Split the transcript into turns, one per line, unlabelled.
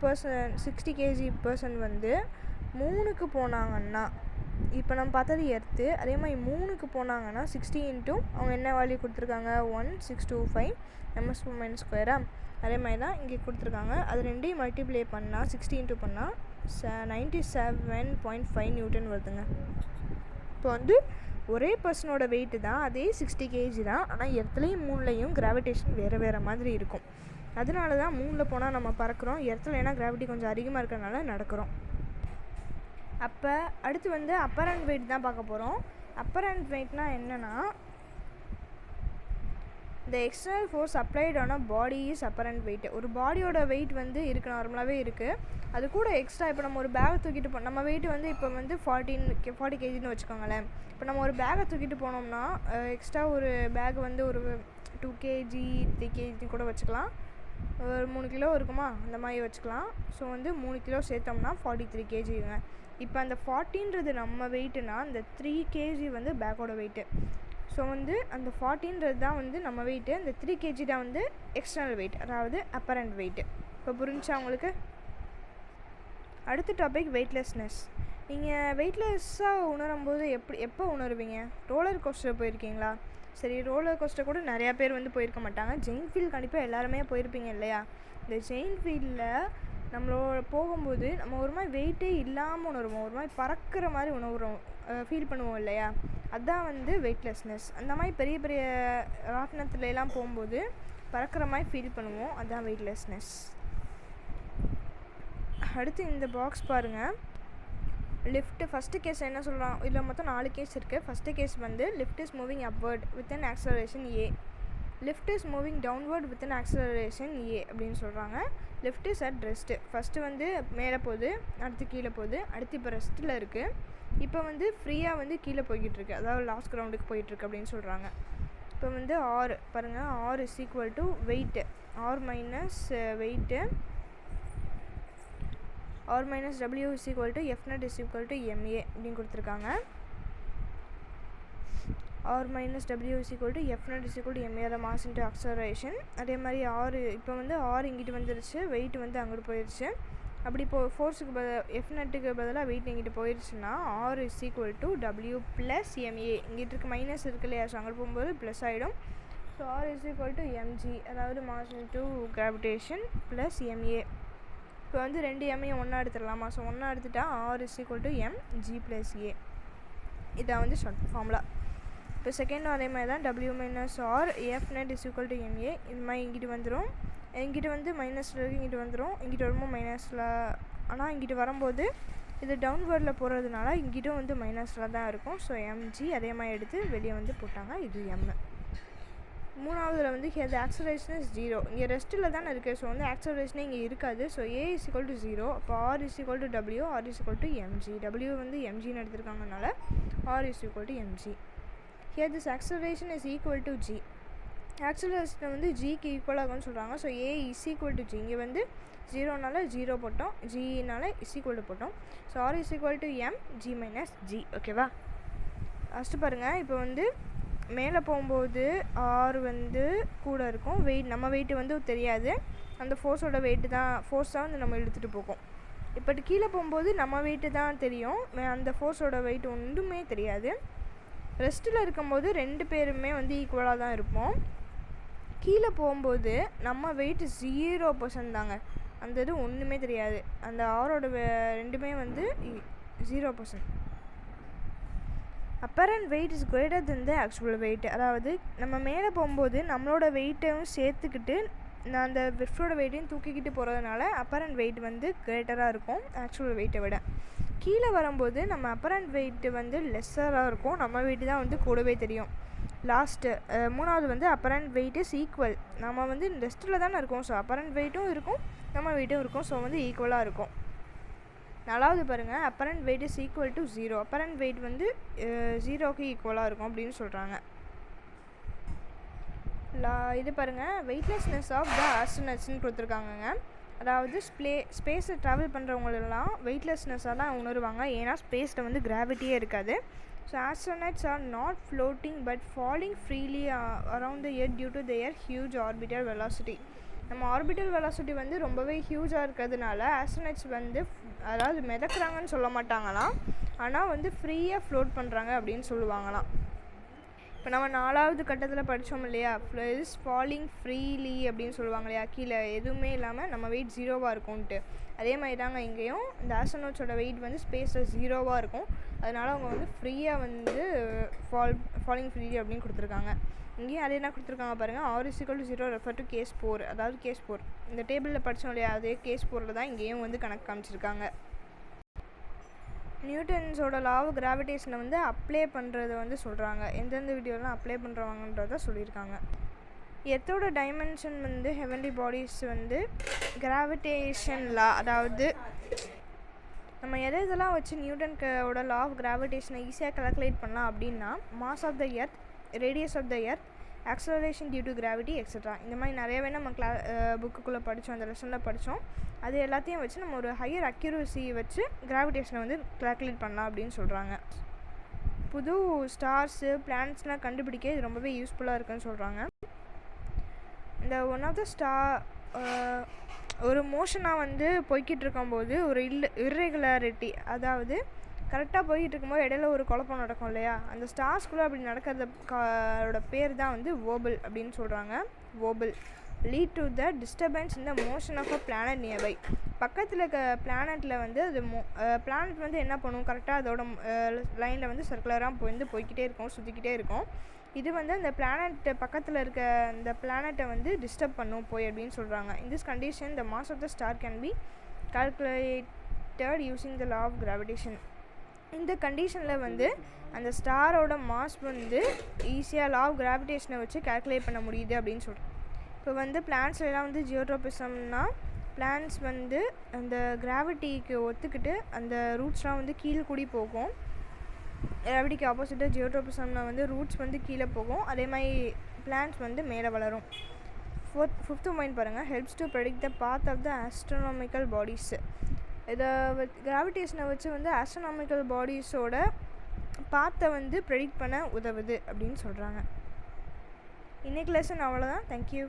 60 kg person வந்து 3க்கு போனாங்கன்னா, இப்போ நம்ம பார்த்தது எர்த்து, அதே மாதிரி 3க்கு போனாங்கன்னா 60 இன்ட்டு அவங்க என்ன வேல்யூ கொடுத்துருக்காங்க, 1625 ms². அதே மாதிரி தான் இங்கே கொடுத்துருக்காங்க. அது ரெண்டையும் மல்டிப்ளை பண்ணால் 60 இன்ட்டு பண்ணால் 97.5 நியூட்டன் வருதுங்க. இப்போ வந்து ஒரே பர்சனோட வெயிட்டு தான், அதே 60 kg தான். ஆனால் எர்த்துலேயும் மூணுலேயும் கிராவிடேஷன் வேறு மாதிரி இருக்கும். அதனால தான் மூணில் போனால் நம்ம பறக்கிறோம், எர்த்தில் ஏன்னா கிராவிட்டி கொஞ்சம் அதிகமாக இருக்கிறனால நடக்கிறோம். அப்போ அடுத்து வந்து அப்பரண்ட் வெயிட் தான் பார்க்க போகிறோம். அப்பரண்ட் வெயிட்னா என்னென்னா, the external force applied on a body is apparent weight. ஒரு பாடியோட வெயிட் வந்து இருக்குது, நார்மலாகவே இருக்குது. அது கூட எக்ஸ்ட்ரா இப்போ நம்ம ஒரு பேக் தூக்கிட்டு நம்ம வெயிட் வந்து இப்போ வந்து 40 kgன்னு வச்சுக்கோங்களேன். இப்போ நம்ம ஒரு பேக்கை தூக்கிட்டு போனோம்னா எக்ஸ்ட்ரா ஒரு பேக் வந்து ஒரு 2 kg 3 kg கூட வச்சுக்கலாம். ஒரு 3 கிலோ இருக்குமா, அந்த மாதிரி வச்சுக்கலாம். ஸோ வந்து 3 கிலோ சேர்த்தோம்னா 43 kgங்க. இப்போ அந்த 40ன்றது நம்ம வெயிட்டுனா, அந்த 3 kg வந்து பேக்கோட வெயிட்டு. ஸோ வந்து அந்த 40ன்றது தான் வந்து நம்ம வெயிட்டு, அந்த 3 kg தான் வந்து எக்ஸ்டர்னல் வெயிட், அதாவது அப்பரண்ட் வெயிட்டு. இப்போ புரிஞ்சா உங்களுக்கு? அடுத்த டாபிக் வெயிட்லெஸ்னஸ். நீங்கள் வெயிட்லெஸ்ஸாக உணரும்போது எப்போ உணருவீங்க? ரோலர் கோஸ்டர் போயிருக்கீங்களா? சரி, ரோலர் கோஸ்டர் கூட நிறையா பேர் வந்து போயிருக்க மாட்டாங்க. ஜெயின் ஃபீல்டு கண்டிப்பாக எல்லாருமே போயிருப்பீங்க இல்லையா? இந்த ஜெயின் ஃபீல்டில் நம்மளோட போகும்போது நம்ம ஒரு மாதிரி வெயிட்டே இல்லாமல் உணருவோம், ஒரு மாதிரி பறக்கிற மாதிரி உணவுறோம், ஃபீல் பண்ணுவோம் இல்லையா? அதுதான் வந்து வெயிட்லெஸ்னஸ். அந்த மாதிரி பெரிய பெரிய ராட்டினத்துலலாம் போகும்போது பறக்கிற மாதிரி ஃபீல் பண்ணுவோம், அதுதான் வெயிட்லெஸ்னஸ். அடுத்து இந்த பாக்ஸ் பாருங்கள். லிஃப்ட் ஃபஸ்ட்டு கேஸ் என்ன சொல்கிறான், இதில் மொத்தம் 4 கேஸ் இருக்குது. ஃபஸ்ட்டு கேஸ் வந்து lift is moving upward with an acceleration a, lift is moving downward with an acceleration a அப்படின்னு சொல்கிறாங்க. Lift is at rest. First வந்து மேலே போகுது, அடுத்து கீழே போகுது, அடுத்து இப்போ ரெஸ்ட்டில் இருக்குது. இப்போ வந்து ஃப்ரீயாக வந்து கீழே போய்கிட்டுருக்கு, அதாவது லாஸ்ட் கிரவுண்டுக்கு போயிட்டுருக்கு அப்படின்னு சொல்கிறாங்க. இப்போ வந்து ஆர் பாருங்கள், R is equal to weight, R minus weight, R minus W is equal to F net is equal to MA அப்படின்னு கொடுத்துருக்காங்க. R minus W is equal to F net is equal to MA mass into acceleration. அதே மாதிரி R இப்போ வந்து R இங்கிட்டு வந்துருச்சு, wait வந்து அங்கிட்டு போயிடுச்சு. அப்படி இப்போ ஃபோர்ஸுக்கு எஃப் நட்டுக்கு பதிலாக வெயிட் இங்கிட்டு போயிடுச்சுன்னா R is equal to W plus MA. இங்கிட்டு இருக்க மைனஸ் இருக்கு இல்லையா, ஸோ அங்கிட்டு போகும்போது ப்ளஸ் ஆகிடும். So R is equal to mg, அதாவது mass into gravitation plus ma. இப்போ வந்து 2 எம்ஏ ஒன்றா எடுத்துடலாமா? ஸோ ஒன்றா எடுத்துட்டா R is equal to mg plus a. இதான் வந்து ஷார்ட் ஃபார்முலா. இப்போ செகண்ட் அதே மாதிரி தான், W minus R F net is equal to ma. இது மாதிரி இங்கிட்டு வந்துடும், இங்கிட்டு வந்து மைனஸில் இருக்குது, இங்கிட்டு வந்துடும், இங்கிட்டு வரும்போது மைனஸில். ஆனால் இங்கிட்டு வரும்போது இது டவுன்வர்டில் போகிறதுனால இங்கிட்டும் வந்து மைனஸில் தான் இருக்கும். ஸோ எம்ஜி அதே மாதிரி எடுத்து வெளியே வந்து போட்டாங்க, இது எம். மூணாவதில் வந்து ஹியர் த ஆக்சலரேஷன் இஸ் 0. இங்கே ரெஸ்ட்டில் தானே இருக்குது, ஸோ வந்து ஆக்சலரேஷனே இங்கே இருக்காது. So a is equal to 0. அப்போ R is equal to W, R is equal to mg. W வந்து எம்ஜின்னு எடுத்துருக்காங்கனால R is equal to mg. Here this acceleration is equal to g. Acceleration வந்து ஜிக்கு ஈக்குவலாகும்னு சொல்கிறாங்க. So a is equal to g. இங்கே வந்து 0னால 0 போட்டோம், ஜினால இஸ் ஈக்குவல் டு போட்டோம். So R is equal to m g minus g. ஓகேவா? ஃபஸ்ட்டு பாருங்கள், இப்போ வந்து மேலே போகும்போது ஆர் வந்து கூட இருக்கும், வெயிட் நம்ம வெயிட்டு வந்து தெரியாது, அந்த ஃபோர்ஸோட வெயிட்டு தான், ஃபோர்ஸ் தான் வந்து நம்ம இழுத்துட்டு போகும். இப்போ கீழே போகும்போது நம்ம வெயிட்டு தான் தெரியும், அந்த ஃபோர்ஸோட வெயிட் ஒன்றுமே தெரியாது. ரெஸ்ட்டில் இருக்கும்போது 2 பேருமே வந்து ஈக்குவலாக தான் இருப்போம். கீழே போகும்போது நம்ம வெயிட் 0% தாங்க, அந்த இது ஒன்றுமே தெரியாது, அந்த ஆரோட ரெண்டுமே வந்து 0%. Apparent weight is greater than the actual weight. அதாவது நம்ம மேலே போகும்போது நம்மளோட வெயிட்டையும் சேர்த்துக்கிட்டு அந்த லிஃப்டோட வெயிட்டையும் தூக்கிக்கிட்டு போகிறதுனால அப்பரண்ட் வெயிட் வந்து கிரேட்டராக இருக்கும் ஆக்சுவல் வெயிட்டை விட. கீழே வரும்போது நம்ம அப்பரண்ட் வெயிட்டு வந்து லெஸ்ஸராக இருக்கும், நம்ம வெயிட்டு தான் வந்து கூடவே தெரியும். லாஸ்ட்டு மூணாவது வந்து அப்பரண்ட் வெயிட் இஸ் ஈக்குவல். நம்ம வந்து ரெஸ்ட்டில் தானே இருக்கும், ஸோ அப்பரண்ட் வெயிட்டும் இருக்கும் நம்ம வெயிட்டும் இருக்கும், ஸோ வந்து ஈக்குவலாக இருக்கும். நாலாவது பாருங்கள், apparent weight is equal to 0. Apparent weight வந்து 0க்கு ஈக்குவலாக இருக்கும் அப்படின்னு சொல்கிறாங்க. இது பாருங்கள், வெயிட்லெஸ்னஸ் ஆஃப் த ஆஸ்ட்ரோனட்ஸ்னு கொடுத்துருக்காங்கங்க. அதாவது ஸ்பேஸை ட்ராவல் பண்ணுறவங்களெல்லாம் வெயிட்லெஸ்னஸாக தான் உணருவாங்க, ஏன்னா ஸ்பேஸில் வந்து கிராவிட்டியே இருக்காது. So astronauts are not floating but falling freely around the earth due to their huge orbital velocity. நம்ம ஆர்பிட்டல் வெலாசிட்டி வந்து ரொம்பவே ஹியூஜாக இருக்கிறதுனால ஆஸ்ட்ரோனட்ஸ் வந்து அதாவது மிதக்குறாங்கன்னு சொல்ல மாட்டாங்களாம், ஆனால் வந்து ஃப்ரீயாக ஃப்ளோட் பண்ணுறாங்க அப்படின்னு சொல்லுவாங்களாம். இப்போ நம்ம 4வது கட்டத்தில் படித்தோம் இல்லையா, இஸ் ஃபாலிங் ஃப்ரீலி அப்படின்னு சொல்லுவாங்க இல்லையா, கீழே எதுவுமே இல்லாமல் நம்ம வெயிட் 0வாக இருக்கும்ன்ட்டு. அதே மாதிரி தாங்க இங்கேயும் இந்த ஆஸ்ட்ரோனட்ஸோட வெயிட் வந்து ஸ்பேஸில் 0வாக இருக்கும். அதனால் அவங்க வந்து ஃப்ரீயாக வந்து ஃபாலிங் ஃப்ரீலி அப்படின்னு கொடுத்துருக்காங்க. இங்கேயும் அதே என்ன கொடுத்துருக்காங்க பாருங்கள், r=0 ரெஃபர் டு கேஸ் 4. அதாவது கேஸ் 4 இந்த டேபிளில் படித்தோம் இல்லையா, அதே கேஸ் 4ல் தான் இங்கேயும் வந்து கணக்கு காமிச்சிருக்காங்க. நியூட்டன்ஸோட லா ஆஃப் கிராவிடேஷனை வந்து அப்ளை பண்ணுறது வந்து சொல்கிறாங்க. எந்தெந்த வீடியோலாம் அப்ளை பண்ணுறவாங்கன்றத சொல்லியிருக்காங்க. எர்த்தோட டைமென்ஷன் வந்து ஹெவன்லி பாடிஸ் வந்து கிராவிடேஷன் லா, அதாவது நம்ம எதெல்லாம் வச்சு நியூட்டனோட லா ஆஃப் கிராவிடேஷனை ஈஸியாக கால்குலேட் பண்ணலாம் அப்படின்னா, mass of the earth, radius of the earth, acceleration due to gravity extra. இந்த மாதிரி நிறையவே நம்ம புக்குக்குள்ளே படித்தோம், அந்த லெசனில் படித்தோம். அது எல்லாத்தையும் வச்சு நம்ம ஒரு ஹையர் அக்யூரசி வச்சு கிராவிடேஷனை வந்து கால்குலேட் பண்ணலாம் அப்படின்னு சொல்கிறாங்க. புது ஸ்டார்ஸு பிளானட்ஸ்லாம் கண்டுபிடிக்க இது ரொம்பவே யூஸ்ஃபுல்லாக இருக்குன்னு சொல்கிறாங்க. இந்த ஒன் ஆஃப் த ஒரு மோஷனாக வந்து போய்கிட்டு இருக்கும்போது ஒரு இர்ரெகுலாரிட்டி, அதாவது கரெக்டாக போய்கிட்டு இருக்கும்போது இடையில ஒரு குழப்பம் நடக்கும் இல்லையா, அந்த ஸ்டார்ஸ்குள்ளே அப்படி நடக்கிறதோட பேர் தான் வந்து வோபிள் அப்படின்னு சொல்கிறாங்க. Wobble lead to the disturbance in the motion of a planet nearby. பக்கத்தில் இருக்க பிளானட்டில் வந்து அது பிளானட் வந்து என்ன பண்ணும், கரெக்டாக அதோட லைனில் வந்து சர்க்குலராக வந்து போய்கிட்டே இருக்கும், சுற்றிக்கிட்டே இருக்கும். இது வந்து அந்த பிளானட் பக்கத்தில் இருக்க இந்த பிளானட்டை வந்து டிஸ்டர்ப் பண்ணும் போய் அப்படின்னு சொல்கிறாங்க. In this condition the mass of the star can be calculated using the law of gravitation. இந்த கண்டிஷனில் வந்து அந்த ஸ்டாரோட மாஸ் வந்து ஈஸியாக லா ஆஃப் கிராவிடேஷனை வச்சு கால்குலேட் பண்ண முடியுது அப்படின்னு சொல்கிறோம். இப்போ வந்து பிளான்ட்ஸ்லாம் வந்து ஜியோட்ரோபிசம்னா பிளான்ட்ஸ் வந்து அந்த கிராவிட்டிக்கு ஒத்துக்கிட்டு அந்த ரூட்ஸ்லாம் வந்து கீழே கூடி போகும். கிராவிட்டிக்கு ஆப்போசிட்டாக ஜியோட்ரோபிசம்னா வந்து ரூட்ஸ் வந்து கீழே போகும், அதே மாதிரி பிளான்ட்ஸ் வந்து மேலே வளரும். ஃபிஃப்த்து பாயிண்ட் பாருங்கள், helps to predict the path of the astronomical bodies. இதை கிராவிடேஷனை வச்சு வந்து ஆஸ்ட்ரோனாமிக்கல் பாடிஸோட பாத்தை வந்து ப்ரெடிக்ட் பண்ண உதவுது அப்படின்னு சொல்கிறாங்க. இன்றைக்கி லெசன் அவ்வளோதான். தேங்க்யூ.